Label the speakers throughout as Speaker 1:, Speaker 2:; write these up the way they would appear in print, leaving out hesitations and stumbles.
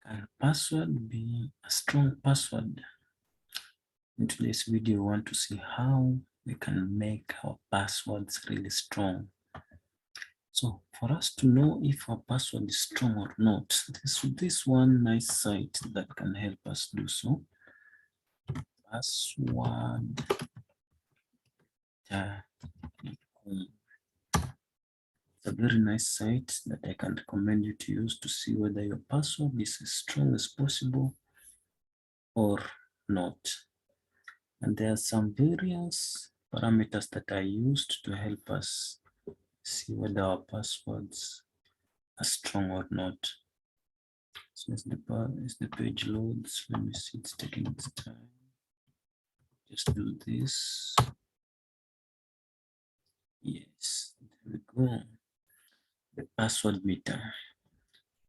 Speaker 1: Can password be a strong password? In today's video, we want to see how we can make our passwords really strong. So for us to know if our password is strong or not, this one nice site that can help us do so. Password. It's a very nice site that I can recommend you to use to see whether your password is as strong as possible or not. And there are some various parameters that are used to help us see whether our passwords are strong or not. So as the page loads, let me see, it's taking its time. Just do this. Yes, there we go. The password meter.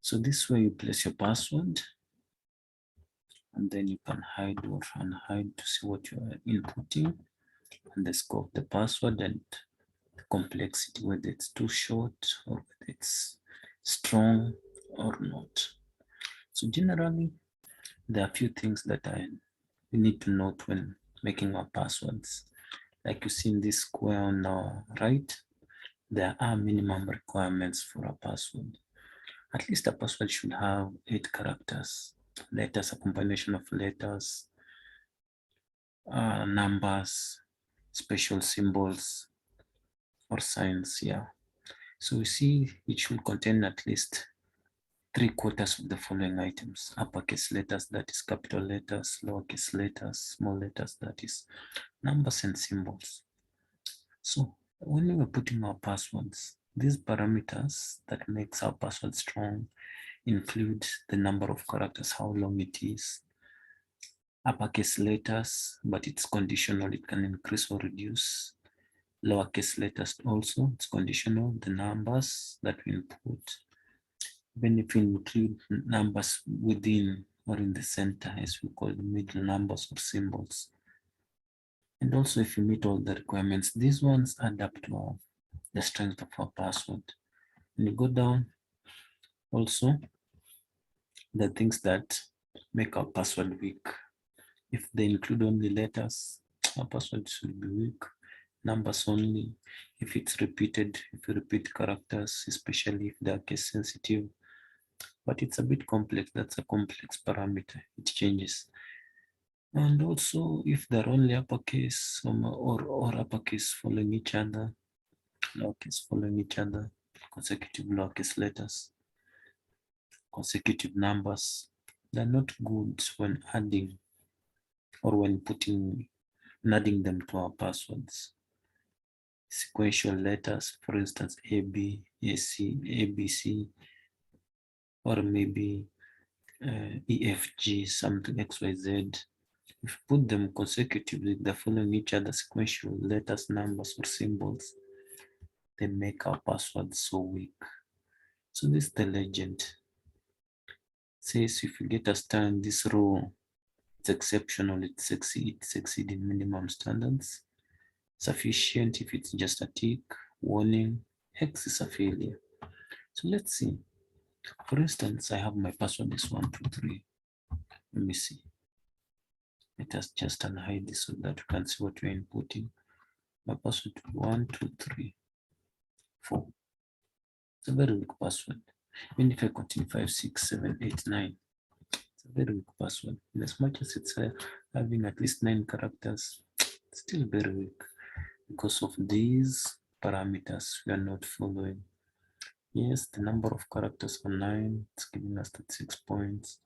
Speaker 1: So this way you place your password, and then you can hide or unhide to see what you are inputting, and the scope of the password and the complexity, whether it's too short or whether it's strong or not. So generally, there are a few things that we need to note when making our passwords. Like you see in this square on our right, there are minimum requirements for a password. At least a password should have 8 characters, letters, a combination of letters, numbers, special symbols, or signs. Yeah. So we see it should contain at least 3/4 of the following items: uppercase letters, that is capital letters; lowercase letters, small letters, that is numbers and symbols. So when we are putting our passwords, these parameters that makes our password strong include the number of characters, how long it is, uppercase letters, but it's conditional, it can increase or reduce. Lowercase letters also, it's conditional, the numbers that we input. Even if we include numbers within or in the center, as we call the middle numbers or symbols. And also if you meet all the requirements, these ones add up to the strength of our password. When you go down, also the things that make our password weak. If they include only letters, our password should be weak. Numbers only. If it's repeated, if you repeat characters, especially if they're case sensitive, but it's a bit complex. That's a complex parameter. It changes. And also if they're only uppercase or uppercase following each other, lowercase following each other, consecutive lowercase letters, consecutive numbers, they're not good when adding or when adding them to our passwords. Sequential letters, for instance, A, B, A, C, A, B, C, or maybe E, F, G, something X, Y, Z. If you put them consecutively, they're following each other, sequential letters, numbers, or symbols, they make our password so weak. So this is the legend. It says if you get a star in this row, it's exceptional, it's exceeding minimum standards. Sufficient if it's just a tick. Warning, X is a failure. So let's see. For instance, I have my password is 123. Let me see. Let us just unhide this so that you can see what you're inputting. My password is 1234. It's a very weak password. Even if I continue 5, 6, 7, 8, 9, it's a very weak password. And as much as it's having at least 9 characters, it's still very weak because of these parameters we are not following. Yes, the number of characters are 9, it's giving us 36 points.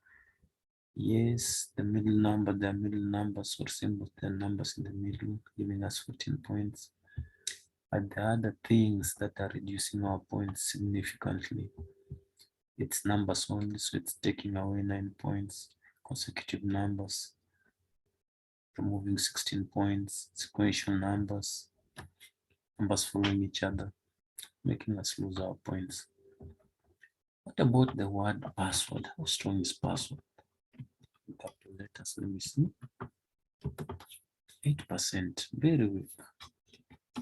Speaker 1: Yes, the middle number, the middle numbers or symbols, the numbers in the middle, giving us 14 points. But the other things that are reducing our points significantly, it's numbers only, so it's taking away 9 points. Consecutive numbers, removing 16 points. Sequential numbers, numbers following each other, making us lose our points. What about the word password? How strong is password? Capital letters, let me see. 8%, very weak.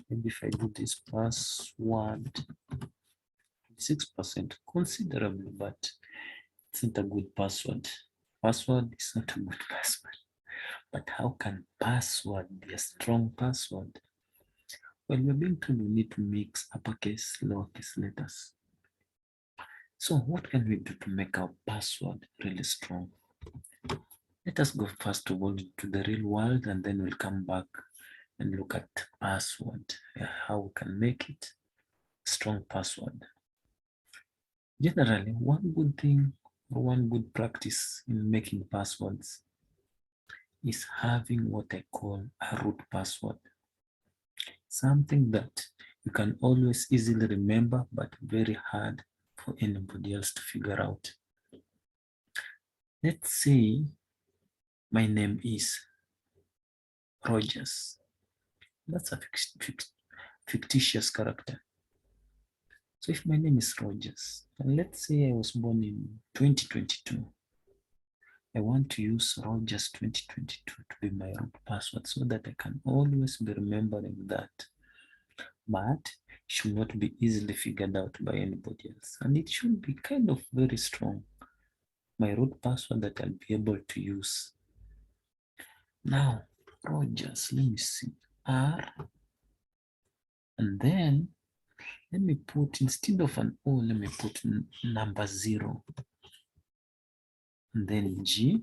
Speaker 1: Maybe if I do this password, 6%, considerably, but It's not a good password. Password is not a good password. But how can password be a strong password? Well, we're being told we need to mix uppercase, lowercase letters. So what can we do to make our password really strong? Let us go first of all to the real world, and then we'll come back and look at password, how we can make it strong password. Generally, one good thing or one good practice in making passwords is having what I call a root password. Something that you can always easily remember, but very hard for anybody else to figure out. Let's say my name is Rogers. That's a fictitious character. So if my name is Rogers, and let's say I was born in 2022, I want to use Rogers 2022 to be my root password so that I can always be remembering that. But it should not be easily figured out by anybody else. And it should be kind of very strong. My root password that I'll be able to use. Now, Rogers, let me see, R, and then let me put, instead of an O, let me put number 0. And then G,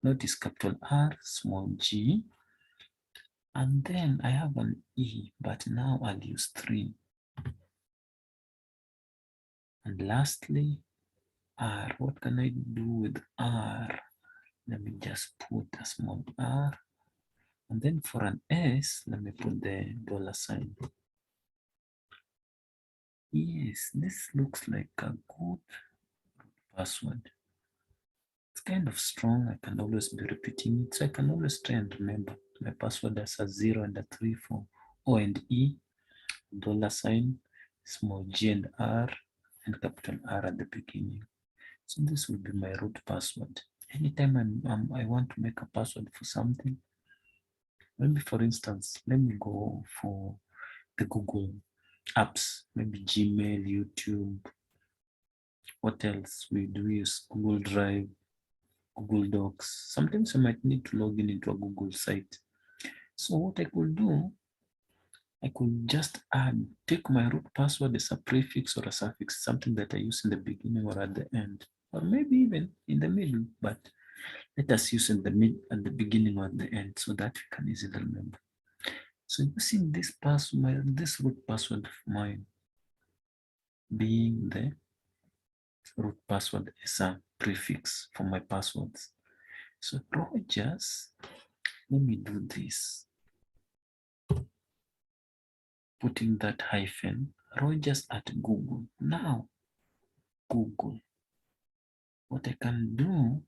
Speaker 1: notice capital R, small g. And then I have an E, but now I'll use 3. And lastly, R. What can I do with R? Let me just put a small r. And then for an S, let me put the $sign. Yes, this looks like a good password. It's kind of strong. I can always be repeating it. So I can always try and remember my password as a 0 and a 3 for O and E, $sign, small g and R, and capital R at the beginning. So this will be my root password. Anytime I want to make a password for something, maybe for instance, let me go for the Google apps, maybe Gmail, YouTube. What else? We do use Google Drive, Google Docs. Sometimes I might need to log in into a Google site. So what I could do, I could just take my root password as a prefix or a suffix, something that I use in the beginning or at the end, or maybe even in the middle, but let us use in the at the beginning or at the end so that we can easily remember. So using this password, this root password of mine being the root password as a prefix for my passwords. So Rogers, let me do this. Putting that hyphen, Rogers at Google. Now, Google. What I can do,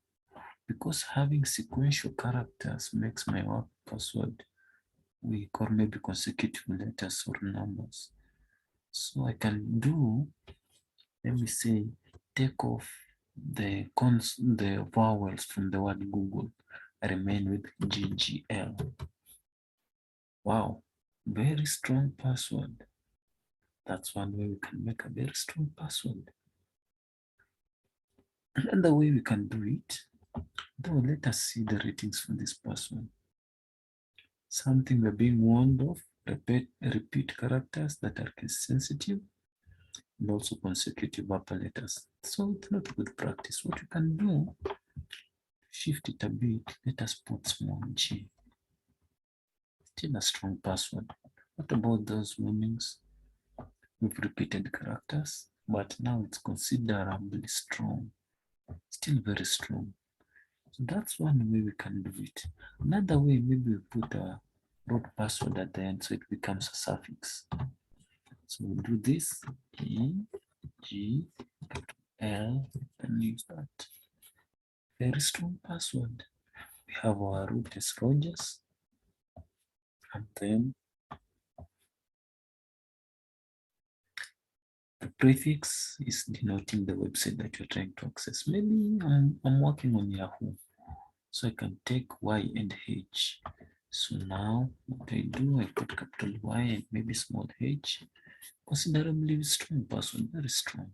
Speaker 1: because having sequential characters makes my work password weak, or maybe consecutive letters or numbers. So I can do, let me say, take off the vowels from the word Google. I remain with GGL. Wow, very strong password. That's one way we can make a very strong password. Another way we can do it, though, let us see the ratings for this password. Something we're being warned of, repeat characters that are case sensitive, and also consecutive upper letters. So it's not good practice. What you can do, shift it a bit, let us put small g. Still a strong password. What about those warnings? We've repeated characters, but now it's considerably strong. Still very strong. So that's one way we can do it. Another way, maybe we put a root password at the end so it becomes a suffix. So we'll do this, E, G, L, and use that. Very strong password. We have our root as Rogers, and then the prefix is denoting the website that you're trying to access. Maybe I'm working on Yahoo, so I can take Y and H. So now what I do, I put capital Y and maybe small h. Considerably strong password, very strong.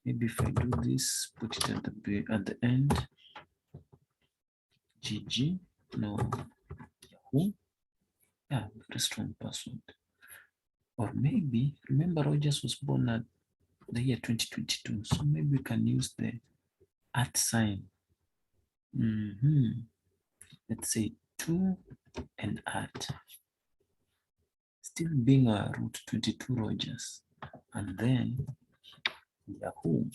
Speaker 1: Maybe if I do this, put it at the end. GG, no, Yahoo. Yeah, very strong password. Or maybe, remember Rogers was born at the year 2022, so maybe we can use the @ sign. Let's say 2 and @ still being a root 22 Rogers, and then Yahoo.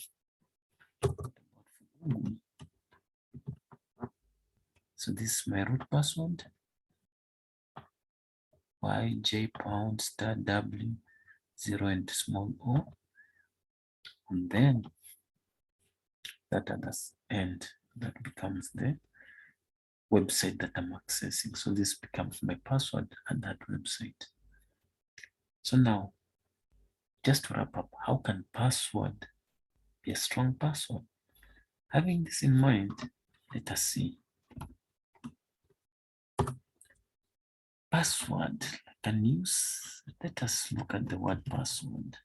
Speaker 1: So this is my root password. YJ pound star W 0 and small o, and then that at the end that becomes the website that I'm accessing. So this becomes my password at that website. So now, just to wrap up, how can password be a strong password? Having this in mind, let us see. Password I can use. Let us look at the word password.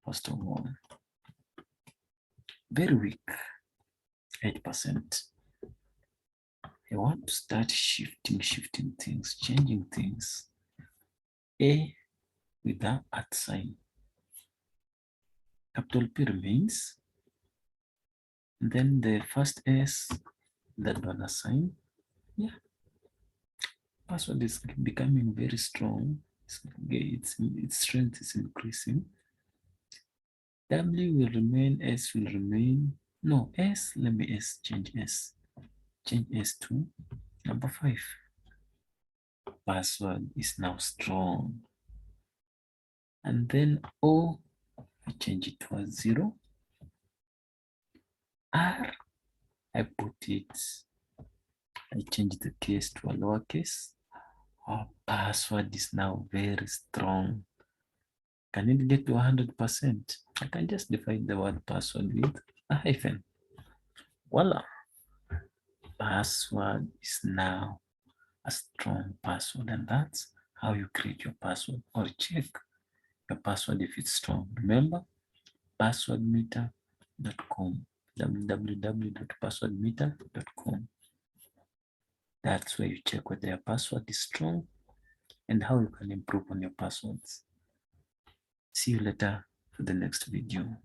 Speaker 1: First of all, very weak, 8%. I want to start shifting things, changing things. A with the @ sign. Capital P remains. And then the first S, the $ sign. Yeah. Password is becoming very strong. Its strength is increasing. W will remain, S will remain. No, S, let me change S. Change S to number 5. Password is now strong. And then O, I change it to a 0. R, I put it, I change the case to a lowercase. Our password is now very strong. Can it get to 100%? I can just define the word password with a hyphen. Voila. Password is now a strong password, and that's how you create your password or check your password if it's strong. Remember, passwordmeter.com, www.passwordmeter.com. That's where you check whether your password is strong and how you can improve on your passwords. See you later for the next video.